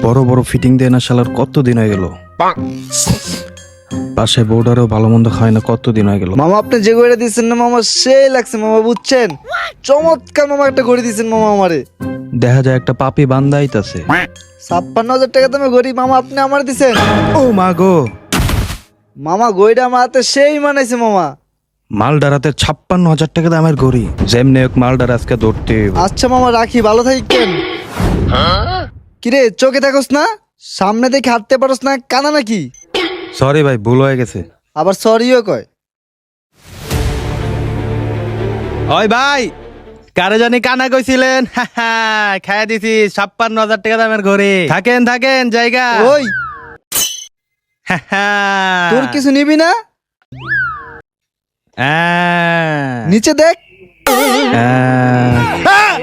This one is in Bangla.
বড় বড় ফিটিং দেয় না শালার, কতদিন হয়ে গেল। বাসায় বউডারও ভালো মন্দ খায় না, কতদিন হয়ে গেল। মামা আপনি যে ঘড়িটা দিচ্ছেন না মামা, সেই লাগছে মামা, বুঝছেন? চমৎকার মামা একটা ঘড়ি দিচ্ছেন মামা আমারে। দেখা যায় একটা পাপি বান্দাইতাছে। 56,000 টাকা দামে ঘড়ি মামা আপনি আমার দিচ্ছেন। ও মা গো, মামা ঘড়িটা আমার হাতে সেই মানাইছে মামা। মালডারাতে 56,000 টাকা দামের ঘড়ি, যেমনি হোক মালডার আজকে ধরতে হইব। আচ্ছা মামা রাখি, ভালো থাকেন। কিরে চোখে থাকোস না, সামনে দেখে হাঁটতে পারোস না, কানা নাকি? সরি ভাই, ভুল হয়ে গেছে। আবার সরিও কয়। ওই ভাই, কারে জানি কানা কইছিলেন, খাইয়া দিছি 56,000 টাকা দামের ঘড়ি। থাকেন থাকেন জায়গা। ওই তোর কিছু নিবি না? নিচে দেখ। আহ